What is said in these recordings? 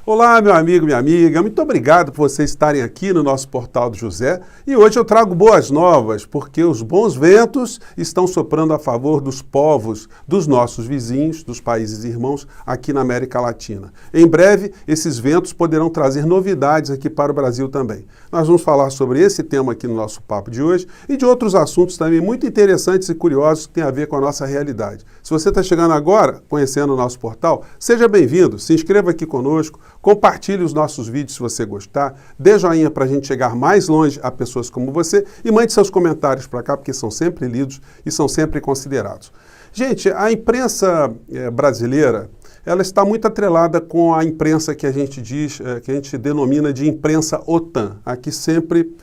Olá, meu amigo, minha amiga, muito obrigado por vocês estarem aqui no nosso Portal do José. E hoje eu trago boas novas, porque os bons ventos estão soprando a favor dos povos, dos nossos vizinhos, dos países irmãos aqui na América Latina. Em breve, esses ventos poderão trazer novidades aqui para o Brasil também. Nós vamos falar sobre esse tema aqui no nosso papo de hoje e de outros assuntos também muito interessantes e curiosos que têm a ver com a nossa realidade. Se você está chegando agora, conhecendo o nosso portal, seja bem-vindo, se inscreva aqui conosco, compartilhe os nossos vídeos se você gostar, dê joinha para a gente chegar mais longe a pessoas como você e mande seus comentários para cá, porque são sempre lidos e são sempre considerados. Gente, a imprensa brasileira, ela está muito atrelada com a imprensa que a gente diz, que a gente denomina de imprensa OTAN, a que sempre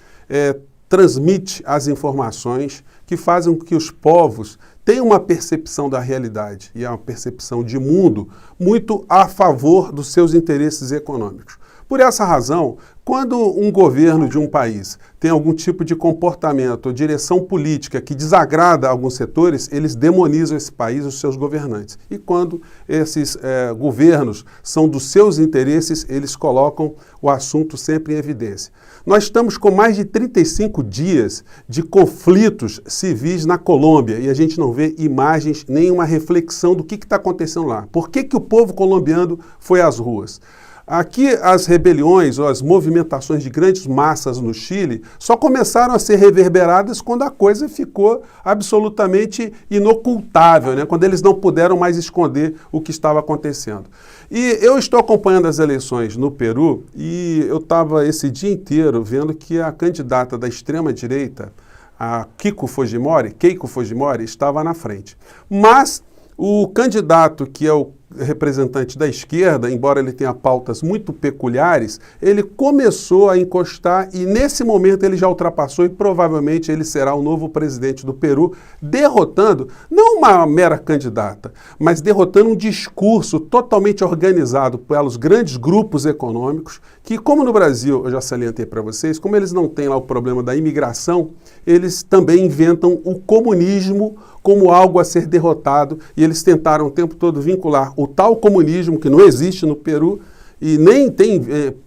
transmite as informações que fazem com que os povos tenham uma percepção da realidade e uma percepção de mundo muito a favor dos seus interesses econômicos. Por essa razão, quando um governo de um país tem algum tipo de comportamento ou direção política que desagrada alguns setores, eles demonizam esse país, os seus governantes. E quando esses governos são dos seus interesses, eles colocam o assunto sempre em evidência. Nós estamos com mais de 35 dias de conflitos civis na Colômbia e a gente não vê imagens, nenhuma reflexão do que está acontecendo lá. Por que o povo colombiano foi às ruas? Aqui as rebeliões ou as movimentações de grandes massas no Chile só começaram a ser reverberadas quando a coisa ficou absolutamente inocultável, né? Quando eles não puderam mais esconder o que estava acontecendo. E eu estou acompanhando as eleições no Peru e eu estava esse dia inteiro vendo que a candidata da extrema-direita, a Keiko Fujimori, estava na frente. Mas o candidato que é o representante da esquerda, embora ele tenha pautas muito peculiares, ele começou a encostar e nesse momento ele já ultrapassou e provavelmente ele será o novo presidente do Peru, derrotando, não uma mera candidata, mas derrotando um discurso totalmente organizado pelos grandes grupos econômicos, que como no Brasil, eu já salientei para vocês, como eles não têm lá o problema da imigração, eles também inventam o comunismo como algo a ser derrotado e eles tentaram o tempo todo vincular o tal comunismo que não existe no Peru e nem tem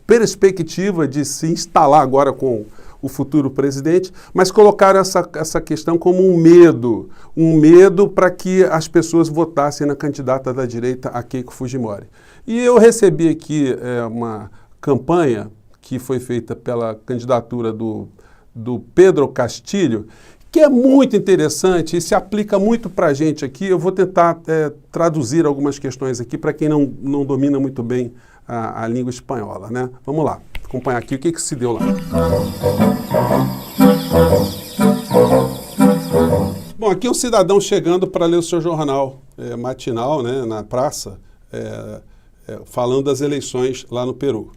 perspectiva de se instalar agora com o futuro presidente, mas colocaram essa questão como um medo para que as pessoas votassem na candidata da direita, a Keiko Fujimori. E eu recebi aqui uma campanha que foi feita pela candidatura do Pedro Castillo, que é muito interessante e se aplica muito para a gente aqui. Eu vou tentar traduzir algumas questões aqui para quem não domina muito bem a língua espanhola, né? Vamos lá, acompanhar aqui o que se deu lá. Bom, aqui um cidadão chegando para ler o seu jornal matinal, né, na praça, falando das eleições lá no Peru.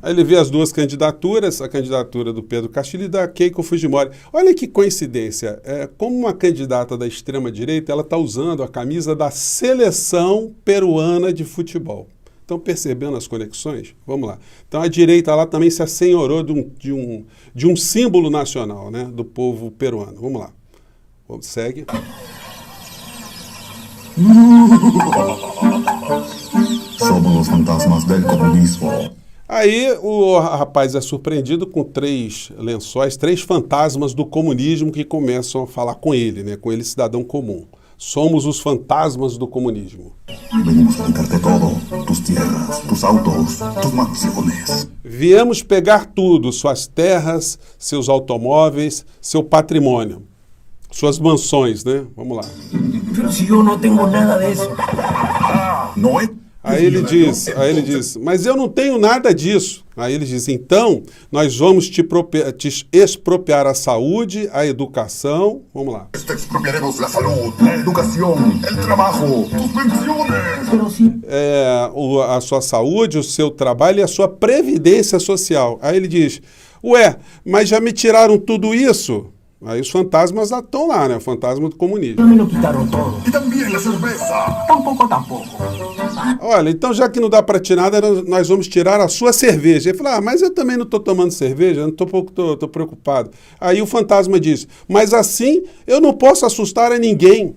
Aí ele vê as duas candidaturas, a candidatura do Pedro Castillo e da Keiko Fujimori. Olha que coincidência, como uma candidata da extrema-direita, ela está usando a camisa da seleção peruana de futebol. Estão percebendo as conexões? Vamos lá. Então a direita lá também se assenhorou de um símbolo nacional, né, do povo peruano. Vamos lá. Segue. Somos os fantasmas do comunismo. Aí o rapaz é surpreendido com 3 lençóis, 3 fantasmas do comunismo que começam a falar com ele, né? Com ele, cidadão comum. Somos os fantasmas do comunismo. Venimos a quitarte todo, tus tierras, tus autos, tus mansiones. Viemos pegar tudo, suas terras, seus automóveis, seu patrimônio, suas mansões, né? Vamos lá. Se eu não tenho nada disso. Não é? Aí ele diz, mas eu não tenho nada disso. Aí ele diz, então, nós vamos te expropriar a saúde, a educação, vamos lá. Expropriaremos a saúde, a educação, o trabalho, tus pensiones. A sua saúde, o seu trabalho e a sua previdência social. Aí ele diz, ué, mas já me tiraram tudo isso? Aí os fantasmas estão lá, né? O fantasma do comunismo. Me lo quitaron todo. E também a cerveja. Tampoco. Olha, então já que não dá para tirar nada, nós vamos tirar a sua cerveja. Ele falou, mas eu também não estou tomando cerveja, não estou preocupado. Aí o fantasma diz, mas assim eu não posso assustar a ninguém.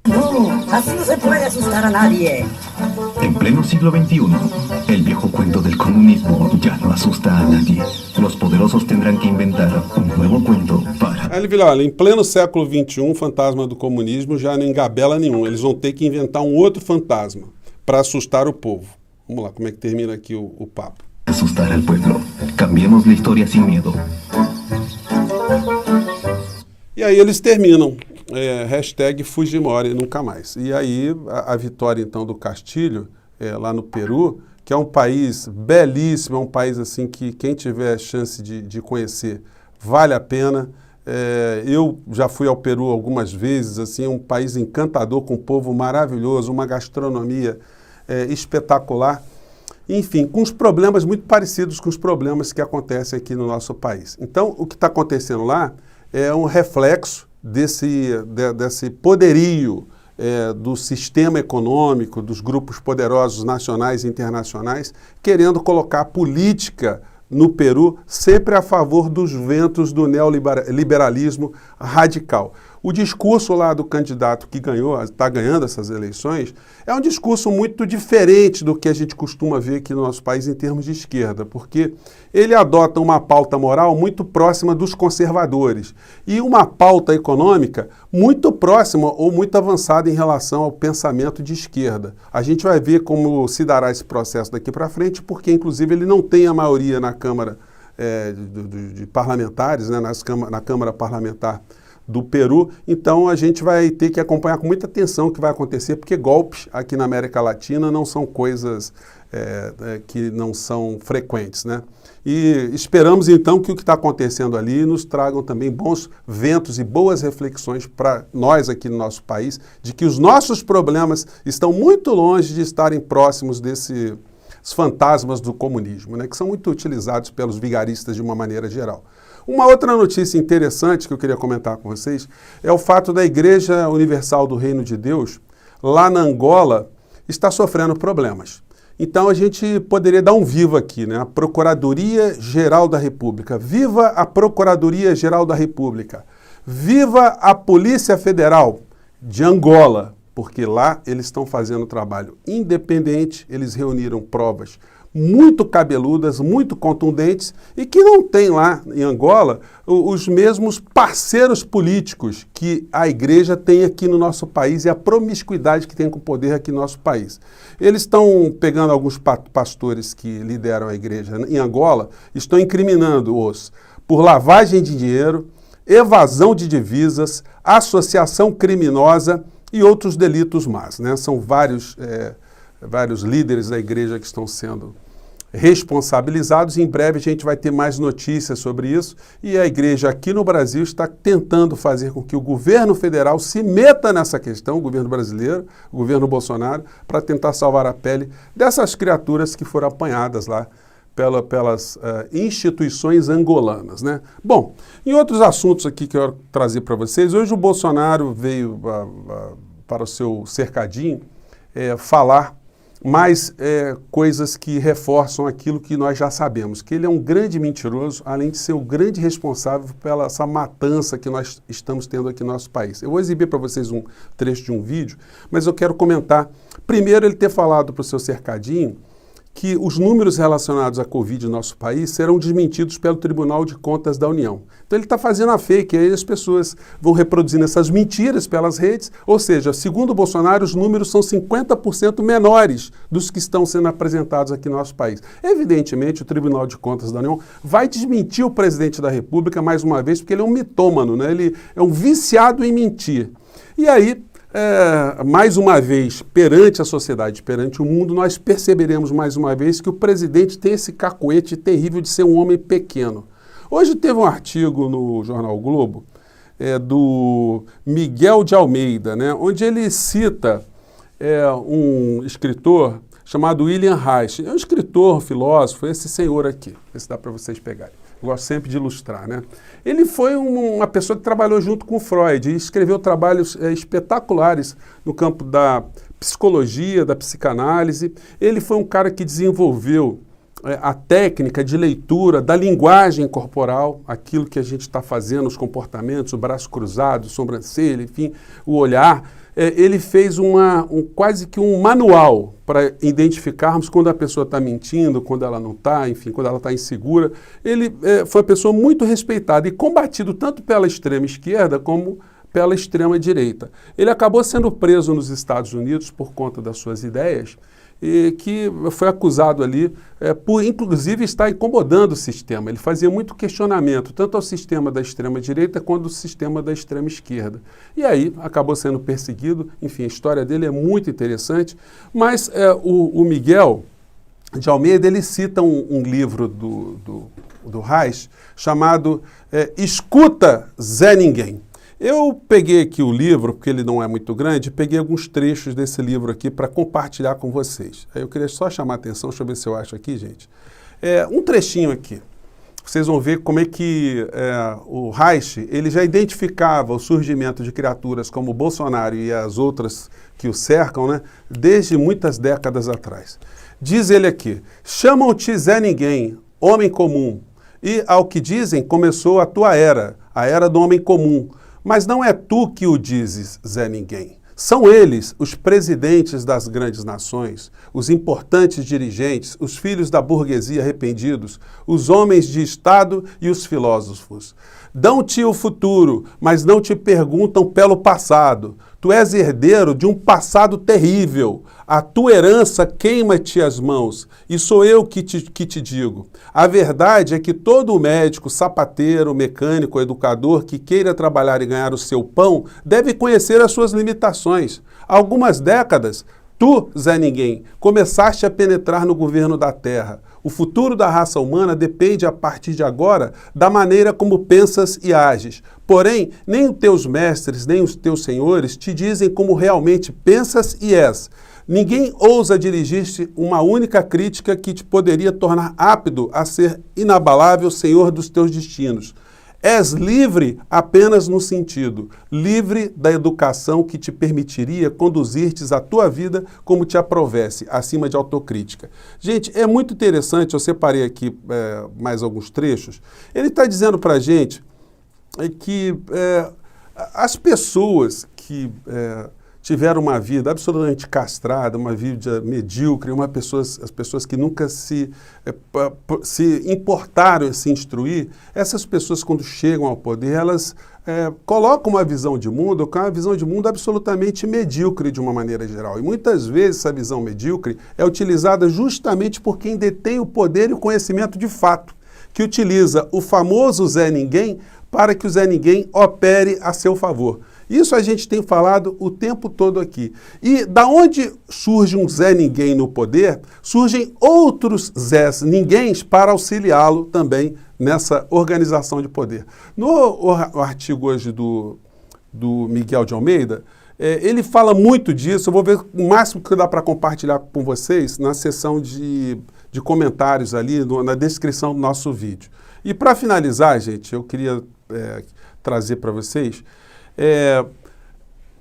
No, así no se puede asustar a nadie. En pleno siglo XXI, el viejo cuento del comunismo ya no asusta a nadie. Los poderosos tendrán que inventar un nuevo cuento para... Aí ele fala, olha, em pleno século XXI, o fantasma do comunismo já não engabela nenhum. Eles vão ter que inventar um outro fantasma para assustar o povo. Vamos lá, como é que termina aqui o papo. Asustar al pueblo. Cambiemos la historia sin miedo. E aí eles terminam, hashtag Fujimori nunca mais. E aí a vitória então do Castilho, lá no Peru, que é um país belíssimo, é um país assim que quem tiver chance de conhecer vale a pena. Eu já fui ao Peru algumas vezes, assim, é um país encantador, com um povo maravilhoso, uma gastronomia espetacular. Enfim, com os problemas muito parecidos com os problemas que acontecem aqui no nosso país. Então, o que está acontecendo lá é um reflexo desse poderio do sistema econômico, dos grupos poderosos nacionais e internacionais, querendo colocar a política no Peru sempre a favor dos ventos do neoliberalismo radical. O discurso lá do candidato que está ganhando essas eleições, é um discurso muito diferente do que a gente costuma ver aqui no nosso país em termos de esquerda, porque ele adota uma pauta moral muito próxima dos conservadores e uma pauta econômica muito próxima ou muito avançada em relação ao pensamento de esquerda. A gente vai ver como se dará esse processo daqui para frente, porque inclusive ele não tem a maioria na Câmara de parlamentares, né, na Câmara Parlamentar do Peru, então a gente vai ter que acompanhar com muita atenção o que vai acontecer, porque golpes aqui na América Latina não são coisas que não são frequentes, né? E esperamos então que o que está acontecendo ali nos tragam também bons ventos e boas reflexões para nós aqui no nosso país, de que os nossos problemas estão muito longe de estarem próximos desses fantasmas do comunismo, né? Que são muito utilizados pelos vigaristas de uma maneira geral. Uma outra notícia interessante que eu queria comentar com vocês é o fato da Igreja Universal do Reino de Deus, lá na Angola, está sofrendo problemas. Então a gente poderia dar um viva aqui, né? A Procuradoria-Geral da República. Viva a Procuradoria-Geral da República. Viva a Polícia Federal de Angola, porque lá eles estão fazendo trabalho independente, eles reuniram provas muito cabeludas, muito contundentes e que não tem lá em Angola os mesmos parceiros políticos que a igreja tem aqui no nosso país e a promiscuidade que tem com o poder aqui no nosso país. Eles estão pegando alguns pastores que lideram a igreja em Angola, estão incriminando-os por lavagem de dinheiro, evasão de divisas, associação criminosa e outros delitos mais, né? São vários líderes da igreja que estão sendo responsabilizados. Em breve a gente vai ter mais notícias sobre isso e a igreja aqui no Brasil está tentando fazer com que o governo federal se meta nessa questão, o governo brasileiro, o governo Bolsonaro, para tentar salvar a pele dessas criaturas que foram apanhadas lá pelas instituições angolanas, né? Bom, em outros assuntos aqui que eu quero trazer para vocês, hoje o Bolsonaro veio para o seu cercadinho falar mais coisas que reforçam aquilo que nós já sabemos, que ele é um grande mentiroso, além de ser o grande responsável pela essa matança que nós estamos tendo aqui no nosso país. Eu vou exibir para vocês um trecho de um vídeo, mas eu quero comentar, primeiro ele ter falado para o seu cercadinho que os números relacionados à Covid no nosso país serão desmentidos pelo Tribunal de Contas da União. Então ele está fazendo a fake, aí as pessoas vão reproduzindo essas mentiras pelas redes, ou seja, segundo o Bolsonaro, os números são 50% menores dos que estão sendo apresentados aqui no nosso país. Evidentemente, o Tribunal de Contas da União vai desmentir o presidente da República mais uma vez, porque ele é um mitômano, né? Ele é um viciado em mentir. E aí, mais uma vez, perante a sociedade, perante o mundo, nós perceberemos mais uma vez que o presidente tem esse cacuete terrível de ser um homem pequeno. Hoje teve um artigo no jornal o Globo, do Miguel de Almeida, né, onde ele cita um escritor chamado William Reich. É um escritor, filósofo, esse senhor aqui, esse dá para vocês pegarem. gosto sempre de ilustrar, né? Ele foi uma pessoa que trabalhou junto com Freud e escreveu trabalhos espetaculares no campo da psicologia, da psicanálise. Ele foi um cara que desenvolveu a técnica de leitura da linguagem corporal, aquilo que a gente está fazendo, os comportamentos, o braço cruzado, sobrancelha, enfim, o olhar. Ele fez quase que um manual para identificarmos quando a pessoa está mentindo, quando ela não está, enfim, quando ela está insegura. Ele foi uma pessoa muito respeitada e combatido tanto pela extrema esquerda como pela extrema direita. Ele acabou sendo preso nos Estados Unidos por conta das suas ideias, e que foi acusado ali por, inclusive, estar incomodando o sistema. Ele fazia muito questionamento, tanto ao sistema da extrema-direita quanto ao sistema da extrema-esquerda. E aí acabou sendo perseguido. Enfim, a história dele é muito interessante. Mas o Miguel de Almeida, ele cita um livro do Reich chamado Escuta Zé Ninguém. Eu peguei aqui o livro, porque ele não é muito grande, peguei alguns trechos desse livro aqui para compartilhar com vocês. Aí eu queria só chamar a atenção, deixa eu ver se eu acho aqui, gente. Um trechinho aqui. Vocês vão ver como é que o Reich, ele já identificava o surgimento de criaturas como o Bolsonaro e as outras que o cercam, né, desde muitas décadas atrás. Diz ele aqui, chamam-te Zé Ninguém, homem comum, e ao que dizem começou a tua era, a era do homem comum. Mas não é tu que o dizes, Zé Ninguém. São eles, os presidentes das grandes nações, os importantes dirigentes, os filhos da burguesia arrependidos, os homens de Estado e os filósofos. Dão-te o futuro, mas não te perguntam pelo passado. Tu és herdeiro de um passado terrível. A tua herança queima-te as mãos. E sou eu que te digo. A verdade é que todo médico, sapateiro, mecânico, educador que queira trabalhar e ganhar o seu pão deve conhecer as suas limitações. Há algumas décadas, tu, Zé Ninguém, começaste a penetrar no governo da Terra. O futuro da raça humana depende, a partir de agora, da maneira como pensas e ages. Porém, nem os teus mestres, nem os teus senhores te dizem como realmente pensas e és. Ninguém ousa dirigir-te uma única crítica que te poderia tornar apto a ser inabalável senhor dos teus destinos. És livre apenas no sentido, livre da educação que te permitiria conduzir-te a tua vida como te aprovesse, acima de autocrítica. Gente, é muito interessante, eu separei aqui mais alguns trechos. Ele está dizendo para a gente que as pessoas que tiveram uma vida absolutamente castrada, uma vida medíocre, as pessoas que nunca se importaram em se instruir, essas pessoas, quando chegam ao poder, elas colocam uma visão de mundo, que é uma visão de mundo absolutamente medíocre de uma maneira geral. E muitas vezes essa visão medíocre é utilizada justamente por quem detém o poder e o conhecimento de fato, que utiliza o famoso Zé Ninguém para que o Zé Ninguém opere a seu favor. Isso a gente tem falado o tempo todo aqui. E da onde surge um Zé Ninguém no poder, surgem outros Zés Ninguéms para auxiliá-lo também nessa organização de poder. No artigo hoje do Miguel de Almeida, ele fala muito disso. Eu vou ver o máximo que dá para compartilhar com vocês na seção de comentários ali, na descrição do nosso vídeo. E para finalizar, gente, eu queria trazer para vocês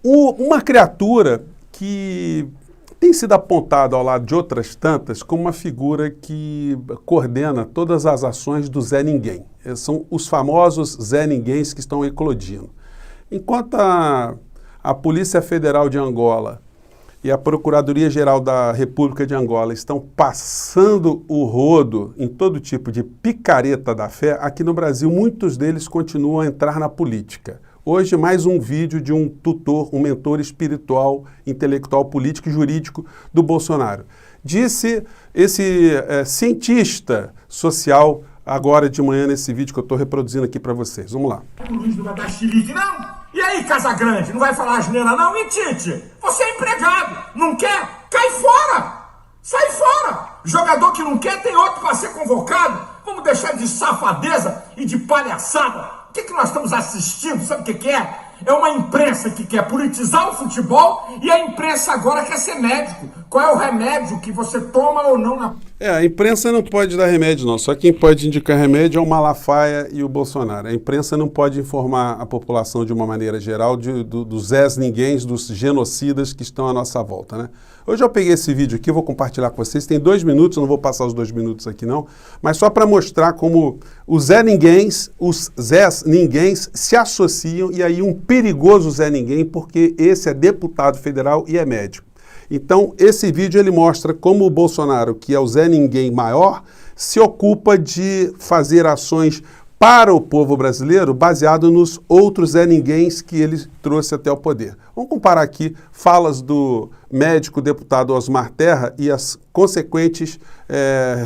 uma criatura que tem sido apontada ao lado de outras tantas como uma figura que coordena todas as ações do Zé Ninguém. São os famosos Zé Ninguéms que estão eclodindo. Enquanto a Polícia Federal de Angola e a Procuradoria-Geral da República de Angola estão passando o rodo em todo tipo de picareta da fé, aqui no Brasil muitos deles continuam a entrar na política. Hoje, mais um vídeo de um tutor, um mentor espiritual, intelectual, político e jurídico do Bolsonaro. Disse esse cientista social agora de manhã nesse vídeo que eu estou reproduzindo aqui para vocês. Vamos lá. O Luiz não vai dar xilique, não? E aí, Casagrande, não vai falar asneira, não? E Tite? Você é empregado, não quer? Cai fora! Sai fora! Jogador que não quer tem outro para ser convocado. Vamos deixar de safadeza e de palhaçada. O que nós estamos assistindo? Sabe o que é? É uma imprensa que quer politizar o futebol e a imprensa agora quer ser médico. Qual é o remédio que você toma ou não na... A imprensa não pode dar remédio, não. Só quem pode indicar remédio é o Malafaia e o Bolsonaro. A imprensa não pode informar a população de uma maneira geral dos Zés Ninguéms, dos genocidas que estão à nossa volta, né? Hoje eu peguei esse vídeo aqui, vou compartilhar com vocês. Tem 2 minutos, eu não vou passar os 2 minutos aqui não, mas só para mostrar como os Zés Ninguéms se associam, e aí um perigoso Zé Ninguém, porque esse é deputado federal e é médico. Então, esse vídeo ele mostra como o Bolsonaro, que é o Zé Ninguém maior, se ocupa de fazer ações para o povo brasileiro baseado nos outros Zé Ninguéms que ele trouxe até o poder. Vamos comparar aqui falas do médico deputado Osmar Terra e as consequentes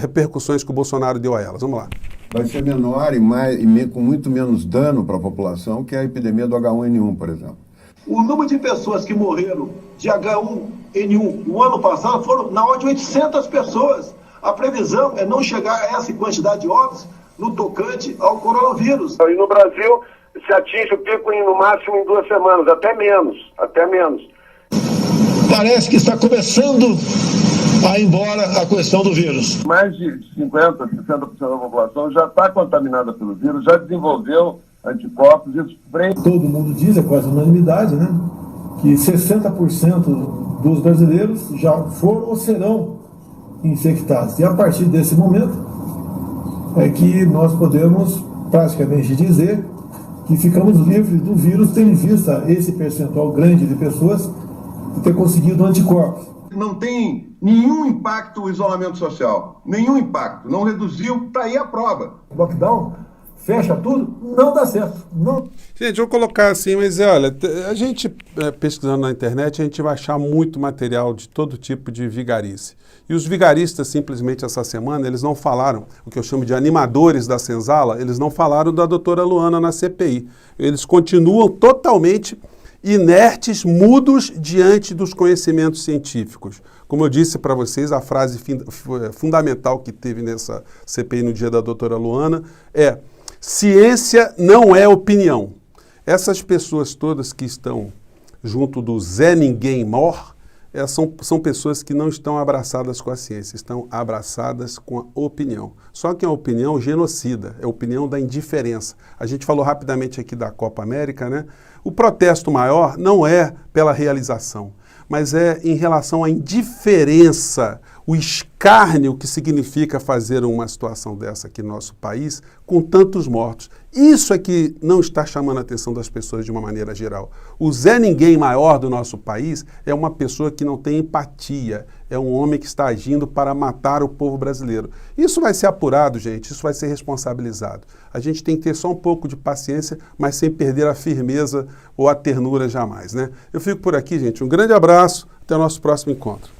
repercussões que o Bolsonaro deu a elas. Vamos lá. Vai ser menor e com muito menos dano para a população que a epidemia do H1N1, por exemplo. O número de pessoas que morreram de H1N1 no ano passado foram na ordem de 800 pessoas. A previsão é não chegar a essa quantidade de óbitos no tocante ao coronavírus. E no Brasil se atinge o pico no máximo em 2 semanas, até menos. Parece que está começando a ir embora a questão do vírus. Mais de 50%, 60% da população já está contaminada pelo vírus, já desenvolveu anticorpos. Todo mundo diz, é quase unanimidade, né, que 60% dos brasileiros já foram ou serão infectados. E a partir desse momento é que nós podemos praticamente dizer que ficamos livres do vírus, tendo em vista esse percentual grande de pessoas que ter conseguido anticorpos. Não tem nenhum impacto o isolamento social, nenhum impacto, não reduziu, está aí a prova. Lockdown, fecha tudo, não dá certo. Não. Gente, eu vou colocar assim, mas olha, a gente pesquisando na internet, a gente vai achar muito material de todo tipo de vigarice. E os vigaristas, simplesmente essa semana, eles não falaram, o que eu chamo de animadores da senzala, eles não falaram da doutora Luana na CPI. Eles continuam totalmente inertes, mudos diante dos conhecimentos científicos. Como eu disse para vocês, a frase fundamental que teve nessa CPI no dia da doutora Luana é: ciência não é opinião. Essas pessoas todas que estão junto do Zé Ninguém mor, são pessoas que não estão abraçadas com a ciência, estão abraçadas com a opinião. Só que é a opinião genocida, é a opinião da indiferença. A gente falou rapidamente aqui da Copa América, né? O protesto maior não é pela realização, mas é em relação à indiferença, o escárnio que significa fazer uma situação dessa aqui no nosso país, com tantos mortos. Isso é que não está chamando a atenção das pessoas de uma maneira geral. O Zé Ninguém maior do nosso país é uma pessoa que não tem empatia, é um homem que está agindo para matar o povo brasileiro. Isso vai ser apurado, gente, isso vai ser responsabilizado. A gente tem que ter só um pouco de paciência, mas sem perder a firmeza ou a ternura jamais, né? Eu fico por aqui, gente. Um grande abraço, até o nosso próximo encontro.